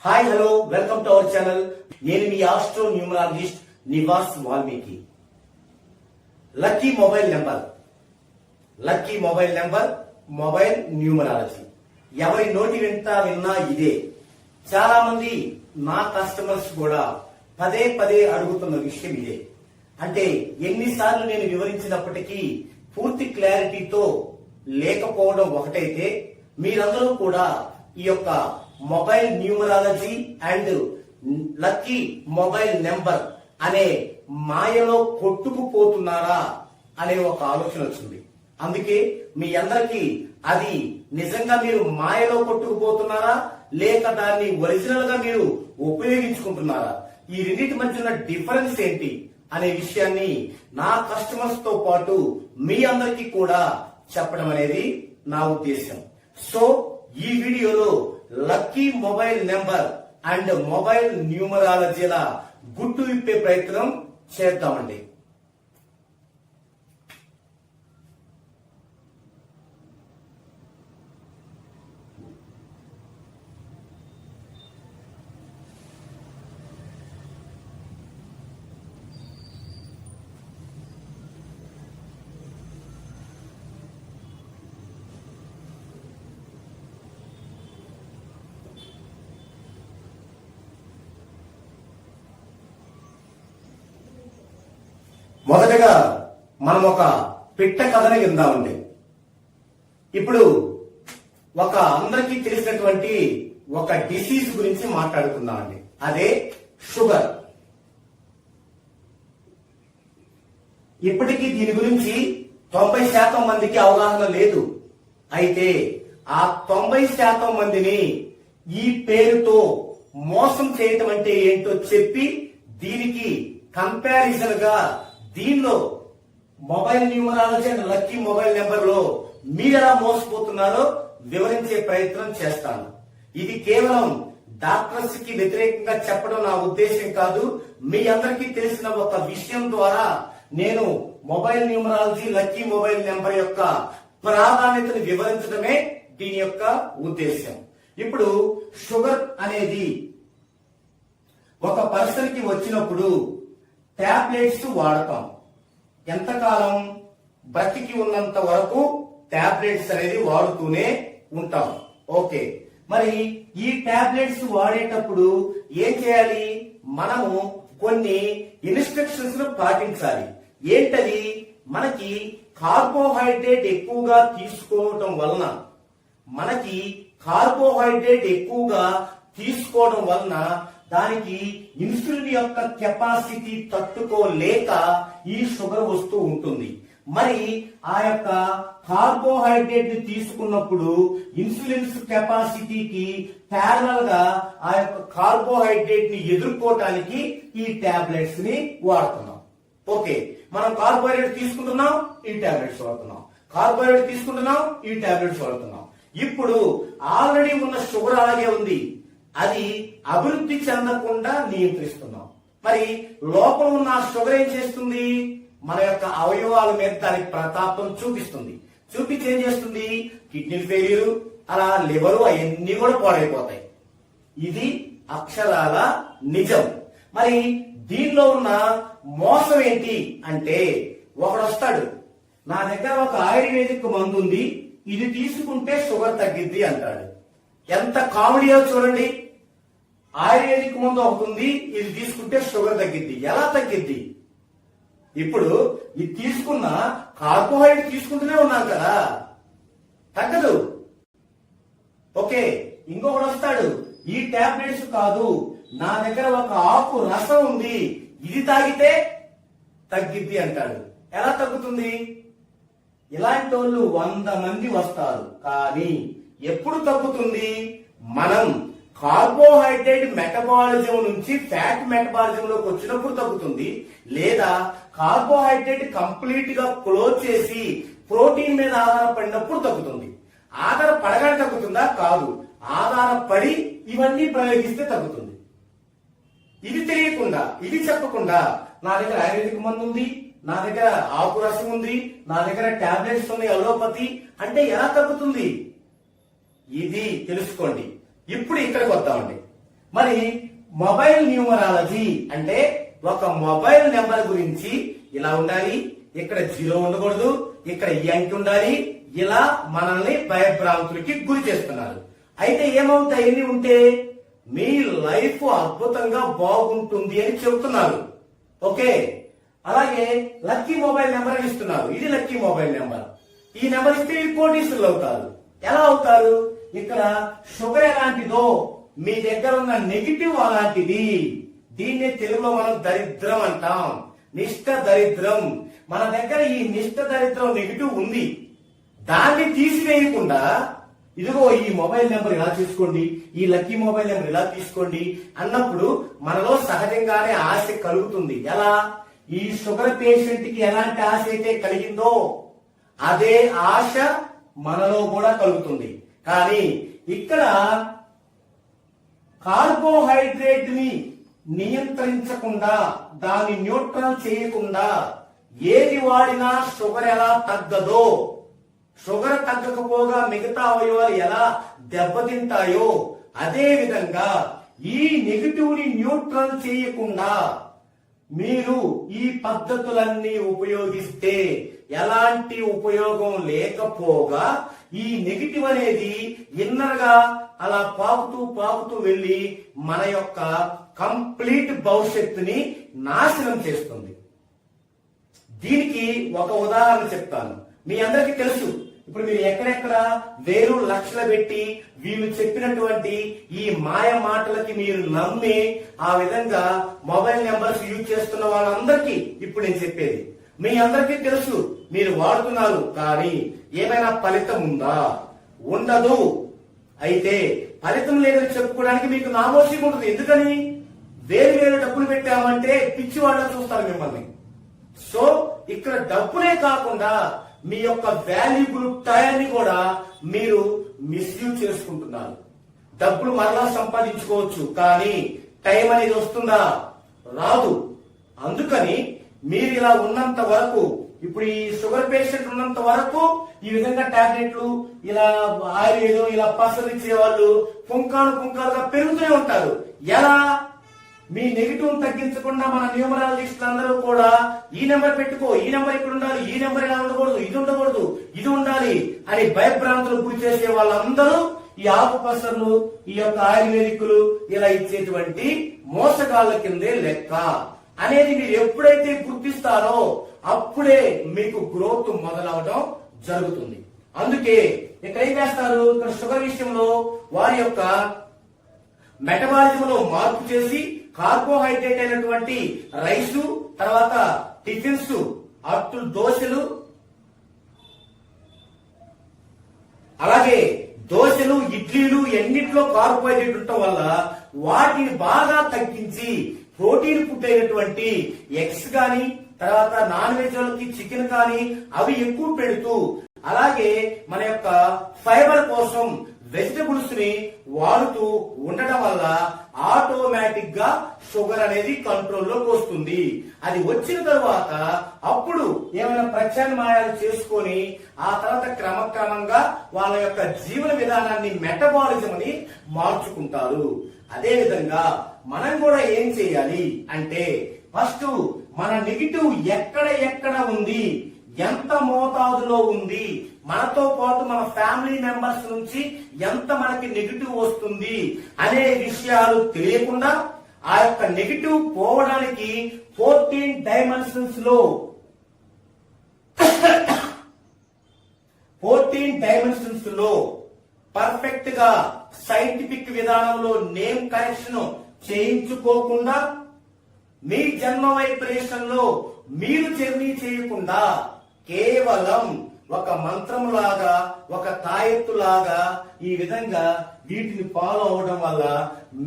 Hi hello welcome to our channel. నేను మీ astro numerologist Nivas Valmiki. Lucky mobile number mobile numerology ఎవరి నోటి వెంట విన్నా ఇదే. చాలా మంది నా కస్టమర్స్ కూడా పదే పదే అడుగుతున్న విషయం ఇదే. అంటే ఎన్నిసార్లు నేను వివరించినప్పటికీ పూర్తి క్లారిటీతో లేకపోవడం ఒకటైతే, మీరందరూ కూడా ఈ యొక్క mobile numerology and lucky mobile number అనే మాయలో కొట్టుకుపోతున్నారా అనే ఒక ఆలోచన వచ్చింది. అందుకే మీ అందరికీ అది నిజంగా మీరు మాయలో కొట్టుకుపోతున్నారా లేక దాన్ని ఒరిజినల్ గా మీరు ఉపయోగించుకుంటున్నారా, ఈ రెండింటి మధ్య ఉన్న డిఫరెన్స్ ఏంటి అనే విషయాన్ని నా కస్టమర్స్ తో పాటు మీ అందరికీ కూడా చెప్పడం అనేది నా ఉద్దేశం. సో ఈ వీడియోలో lucky mobile number and mobile న్యూమరాలజీల గుట్టు విప్పే ప్రయత్నం చేద్దామండి. మొదటగా మనం ఒక పిట్ట కథని విందామండి. ఇప్పుడు ఒక అందరికీ తెలిసినటువంటి ఒక డిసీజ్ గురించి మాట్లాడుకుందామండి. అదే షుగర్. ఇప్పటికీ దీని గురించి 90% మందికి అవగాహన లేదు. అయితే ఆ 90% మందిని ఈ పేరుతో మోసం చేయటం అంటే ఏంటో చెప్పి, దీనికి కంపారిజన్ గా దీనిలో mobile numerology and lucky mobile number లో మీరెలా మోసపోతున్నారో వివరించే ప్రయత్నం చేస్తాను. ఇది కేవలం డాక్టర్స్ కి వ్యతిరేకంగా చెప్పడం నా ఉద్దేశం కాదు. మీ అందరికీ తెలిసిన ఒక విషయం ద్వారా నేను mobile numerology lucky mobile number యొక్క ప్రాధాన్యతను వివరించడమే దీని యొక్క ఉద్దేశం. ఇప్పుడు షుగర్ అనేది ఒక పర్సన్ కి వచ్చినప్పుడు టాబ్లెట్స్ వాడతాం. ఎంతకాలం? బ్రతికి ఉన్నంత వరకు టాబ్లెట్స్ అనేది వాడుతూనే ఉంటాం. ఓకే, మరి ఈ టాబ్లెట్స్ వాడేటప్పుడు ఏం చేయాలి? మనము కొన్ని ఇన్స్ట్రక్షన్స్ ను పాటించాలి. ఏంటది? మనకి కార్బోహైడ్రేట్ ఎక్కువగా తీసుకోవటం వలన దానికి ఇన్సులిన్ యొక్క కెపాసిటీ తట్టుకోలేక ఈ షుగర్ వస్తూ ఉంటుంది. మరి ఆ యొక్క కార్బోహైడ్రేట్ ని తీసుకున్నప్పుడు ఇన్సులిన్ కెపాసిటీకి ప్యారలల్ గా ఆ యొక్క కార్బోహైడ్రేట్ ని ఎదుర్కోవటానికి ఈ టాబ్లెట్స్ ని వాడుతున్నాం. ఓకే, మనం కార్బోహైడ్రేట్ తీసుకుంటున్నాం, ఈ టాబ్లెట్స్ వాడుతున్నాం. కార్బోహైడ్రేట్ తీసుకుంటున్నాం, ఈ టాబ్లెట్స్ వాడుతున్నాం. ఇప్పుడు ఆల్రెడీ ఉన్న షుగర్ అలాగే ఉంది, అది అభివృద్ధి చెందకుండా నియంత్రిస్తున్నాం. మరి లోపల ఉన్న షుగర్ ఏం చేస్తుంది? మన యొక్క అవయవాల మీద దాని ప్రతాపం చూపిస్తుంది. చూపించి ఏం చేస్తుంది? కిడ్నీ ఫెయిల్యూర్, అలా లివరు, అవన్నీ కూడా పాడైపోతాయి. ఇది అక్షరాల నిజం. మరి దీనిలో ఉన్న మోసం ఏంటి అంటే, ఒకడు వస్తాడు, నా దగ్గర ఒక ఆయుర్వేదిక్ మందు ఉంది, ఇది తీసుకుంటే షుగర్ తగ్గిద్ది అంటాడు. ఎంత కామెడీయో చూడండి. ఆయుర్వేదిక్ మందు అవుతుంది, ఇది తీసుకుంటే షుగర్ తగ్గిద్ది. ఎలా తగ్గిద్ది? ఇప్పుడు ఇది తీసుకున్న కార్బోహైడ్రేట్ తీసుకుంటూనే ఉన్నాం కదా, తగ్గదు. ఓకే, ఇంకొకటి వస్తాడు, ఈ టాబ్లెట్స్ కాదు, నా దగ్గర ఒక ఆకు రసం ఉంది, ఇది తాగితే తగ్గిద్ది అంటాడు. ఎలా తగ్గుతుంది? ఇలాంటి వాళ్ళు 100 మంది వస్తారు, కానీ ఎప్పుడు తగ్గుతుంది? మనం కార్బోహైడ్రేట్ మెటబాలిజం నుంచి ఫ్యాట్ మెటబాలిజం లోకి వచ్చినప్పుడు తగ్గుతుంది, లేదా కార్బోహైడ్రేట్ కంప్లీట్ గా క్లోజ్ చేసి ప్రోటీన్ మీద ఆధారపడినప్పుడు తగ్గుతుంది. ఆధారపడగానే తగ్గుతుందా? కాదు, ఆధారపడి ఇవన్నీ ప్రయోగిస్తే తగ్గుతుంది. ఇది తెలియకుండా, ఇది చెప్పకుండా, నా దగ్గర ఆయుర్వేదిక్ మందు ఉంది, నా దగ్గర ఆకు రసం ఉంది, నా దగ్గర టాబ్లెట్స్ ఉన్నాయి, అలోపతి అంటే ఎలా తగ్గుతుంది? ఇది తెలుసుకోండి. ఇప్పుడు ఇక్కడికి వద్దామండి. మరి మొబైల్ న్యూమరాలజీ అంటే ఒక మొబైల్ నెంబర్ గురించి ఇలా ఉండాలి, ఇక్కడ 0 ఉండకూడదు, ఇక్కడ ఈ అంకె ఉండాలి, ఇలా మనల్ని భయభ్రాంతులకి గురి చేస్తున్నారు. అయితే ఏమవుతాయి ఎన్ని ఉంటే మీ లైఫ్ అద్భుతంగా బాగుంటుంది అని చెబుతున్నారు. ఓకే, అలాగే లక్కీ మొబైల్ నెంబర్ అని ఇస్తున్నారు. ఇది లక్కీ మొబైల్ నెంబర్. ఈ నెంబర్ ఇస్తే కోటీశ్వరులు అవుతారు. ఎలా అవుతారు? ఇక్కడ షుగర్ ఎలాంటిదో మీ దగ్గర ఉన్న నెగిటివ్ అలాంటిది. దీన్నే తెలుగులో మనం దరిద్రం అంటాం, నిష్ట దరిద్రం. మన దగ్గర ఈ నిష్ట దరిద్రం నెగిటివ్ ఉంది, దాన్ని తీసివేయకుండా ఇదిగో ఈ మొబైల్ నెంబర్ ఇలా తీసుకోండి, ఈ లక్కీ మొబైల్ నెంబర్ ఇలా తీసుకోండి అన్నప్పుడు మనలో సహజంగానే ఆశ కలుగుతుంది. ఎలా? ఈ షుగర్ పేషెంట్ కి ఎలాంటి ఆశ అయితే కలిగిందో అదే ఆశ మనలో కూడా కలుగుతుంది. కానీ ఇక్కడ కార్బోహైడ్రేట్ ని నియంత్రించకుండా, దాన్ని న్యూట్రల్ చేయకుండా ఏది వాడినా షుగర్ ఎలా తగ్గదో, షుగర్ తగ్గకపోగా మిగతా అవయవాలు ఎలా దెబ్బతింటాయో అదే విధంగా ఈ నెగిటివ్ ని న్యూట్రల్ చేయకుండా మీరు ఈ పద్ధతులన్నీ ఉపయోగిస్తే ఎలాంటి ఉపయోగం లేకపోగా ఈ నెగిటివ్ అనేది ఇన్నర్ గా అలా పాకుతూ వెళ్లి మన యొక్క కంప్లీట్ భవిష్యత్తుని నాశనం చేస్తుంది. దీనికి ఒక ఉదాహరణ చెప్తాను. మీ అందరికీ తెలుసు, ఇప్పుడు మీరు ఎక్కడెక్కడ వేలు లక్షలు పెట్టి వీళ్ళు చెప్పినటువంటి ఈ మాయ మాటలకి మీరు నమ్మి ఆ విధంగా మొబైల్ నెంబర్స్ యూజ్ చేస్తున్న వాళ్ళందరికీ ఇప్పుడు నేను చెప్పేది మీ అందరికీ తెలుసు, మీరు వాడుతున్నారు. కానీ ఏమైనా ఫలితం ఉందా? ఉండదు. అయితే ఫలితం లేదని చెప్పుకోవడానికి మీకు నామోషిగా ఉంటుంది. ఎందుకని? వేరు డబ్బులు పెట్టామంటే పిచ్చి వాళ్ళ చూస్తారు మిమ్మల్ని. సో ఇక్కడ డబ్బులే కాకుండా మీ యొక్క వాల్యుబుల్ టైంని కూడా మీరు మిస్యూజ్ చేసుకుంటున్నారు. డబ్బులు మరలా సంపాదించుకోవచ్చు, కానీ టైం అనేది వస్తుందా? రాదు. అందుకని మీరు ఇలా ఉన్నంత వరకు, ఇప్పుడు ఈ షుగర్ పేషెంట్ ఉన్నంత వరకు ఈ విధంగా టాబ్లెట్లు ఇలా ఆయుర్వేదం ఇలా పసలు ఇచ్చే వాళ్ళు పుంకాలుగా పెరుగుతూనే ఉంటారు. ఎలా? మీ నెగిటివ్ తగ్గించకుండా మన న్యూమరాలజిస్టులు అందరూ కూడా ఈ నెంబర్ పెట్టుకో, ఈ నెంబర్ ఇక్కడ ఉండాలి, ఈ నెంబర్ ఇలా ఉండకూడదు, ఇది ఉండకూడదు, ఇది ఉండాలి అని భయభ్రాంతులు గురి చేసే వాళ్ళందరూ ఈ ఆకు పసర్లు, ఈ యొక్క ఆయుర్వేదికులు ఇలా ఇచ్చేటువంటి మోసగాళ్ల కిందే లెక్క అనేది మీరు ఎప్పుడైతే గుర్తిస్తారో అప్పుడే మీకు గ్రోత్ మొదలవడం జరుగుతుంది. అందుకే ఇక్కడ ఏం చేస్తారు? ఇక్కడ షుగర్ విషయంలో వారి యొక్క మెటబాలిజం లో మార్పు చేసి కార్బోహైడ్రేట్ అయినటువంటి రైసు, తర్వాత టిఫిన్స్, అట్లు, దోశలు, అలాగే దోశలు, ఇడ్లీలు ఎన్నిట్లో కార్బోహైడ్రేట్ ఉండటం వల్ల వాటిని బాగా తగ్గించి ప్రోటీన్ ఫుడ్ అయినటువంటి ఎగ్స్ గాని, తర్వాత నాన్ వెజ్ వాళ్ళకి చికెన్ కానీ అవి ఎక్కువ పెడుతూ, అలాగే మన యొక్క ఫైబర్ కోసం వెజిటబుల్స్ ని వాడుతూ ఉండటం వల్ల ఆటోమేటిక్ గా షుగర్ అనేది కంట్రోల్లోకి వస్తుంది. అది వచ్చిన తర్వాత అప్పుడు ఏమైనా ప్రత్యామ్నాయాలు చేసుకొని ఆ తర్వాత క్రమక్రమంగా వాళ్ళ యొక్క జీవన విధానాన్ని, మెటబాలిజం ని మార్చుకుంటారు. అదే విధంగా మనం కూడా ఏం చేయాలి అంటే, ఫస్ట్ మన నెగిటివ్ ఎక్కడ ఉంది, ఎంత మోతాదులో ఉంది, మనతో పాటు మన ఫ్యామిలీ మెంబర్స్ నుంచి ఎంత మనకి నెగిటివ్ వస్తుంది అనే విషయాలు తెలియకుండా ఆ యొక్క నెగిటివ్ పోవడానికి 14 డైమెన్షన్స్ లో 14 డైమెన్షన్స్ లో పర్ఫెక్ట్ గా సైంటిఫిక్ విధానంలో నేమ్ కరెక్షన్ చేయించుకోకుండా, మీ జన్మ వైబ్రేషన్ లో మీరు జర్నీ చేయకుండా కేవలం ఒక మంత్రం లాగా, ఒక తాయెత్తు లాగా ఈ విధంగా వీటిని ఫాలో అవడం వల్ల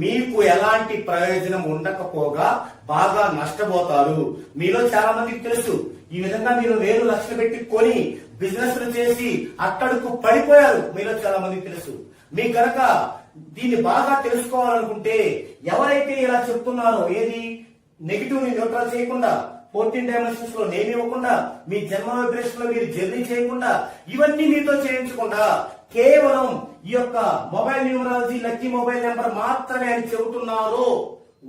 మీకు ఎలాంటి ప్రయోజనం ఉండకపోగా బాగా నష్టపోతారు. మీలో చాలా మందికి తెలుసు, ఈ విధంగా మీరు వేలు లక్షలు పెట్టి కొని బిజినెస్ చేసి అక్కడకు పడిపోయారు. మీలో చాలా మందికి తెలుసు. మీ కనుక దీన్ని బాగా తెలుసుకోవాలనుకుంటే, ఎవరైతే ఇలా చెప్తున్నారో, ఏది నెగిటివ్ ని న్యూట్రల్ చేయకుండా, 14 డైమెన్షన్స్ లో నేమ్ ఇవ్వకుండా, మీ జన్మ వైబ్రేషన్ లో మీరు జర్నీ చేయకుండా, ఇవన్నీ మీతో చేయించకుండా కేవలం ఈ యొక్క mobile numerology lucky mobile number మాత్రమే అని చెబుతున్నారో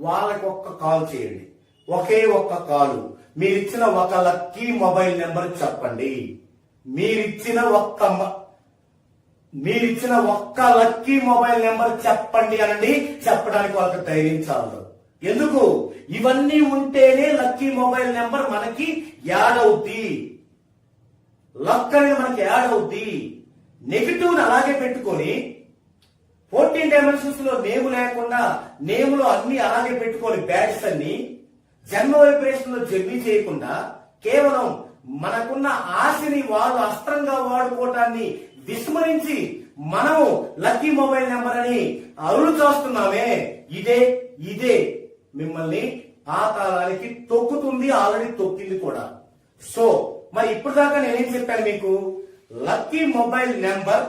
వాళ్ళకి ఒక్క కాల్ చేయండి. ఒకే ఒక్క కాలు. మీరిచ్చిన ఒక లక్కీ మొబైల్ నెంబర్ చెప్పండి. మీరిచ్చిన ఒక్క లక్కీ మొబైల్ నెంబర్ చెప్పండి అనండి. చెప్పడానికి వాళ్ళకి ధైర్యం చాలు. ఎందుకు? ఇవన్నీ ఉంటేనే లక్కీ మొబైల్ నెంబర్ మనకి యాడ్ అవుద్ది. లక్ అనేది మనకి యాడ్ అవుద్ది. నెగిటివ్ అలాగే పెట్టుకొని 14 డైమెన్షన్స్ లో నేము లేకుండా నేములో అన్ని అలాగే పెట్టుకొని బ్యాట్స్ అన్ని జన్మ వైబ్రేషన్ లో జర్నీ చేయకుండా కేవలం మనకున్న ఆశని వాళ్ళు అస్త్రంగా వాడుకోవటాన్ని విస్మరించి మనం లక్కీ మొబైల్ నెంబర్ అని అరులు చేస్తున్నామే, ఇదే మిమ్మల్ని పాతాళానికి తొక్కుతుంది. ఆల్రెడీ తొక్కింది కూడా. సో మరి ఇప్పుడు దాకా నేనేం చెప్పాను మీకు? Lucky mobile number,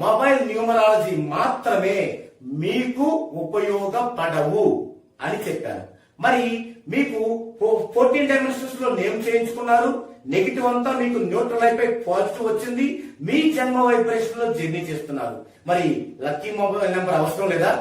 mobile numerology మాత్రమే మీకు ఉపయోగపడవు అని చెప్పాను. మరి మీకు 14 డైమెన్షన్స్ లో నేమ్ చేయించుకున్నారు. నెగిటివ్ అంతా మీకు న్యూట్రల్ అయిపోయి పాజిటివ్ వచ్చింది. మీ జన్మ వైబ్రేషన్ లో జర్నీ చేస్తున్నారు. మరి లక్కీ మొబైల్ నెంబర్ అవసరం లేదా?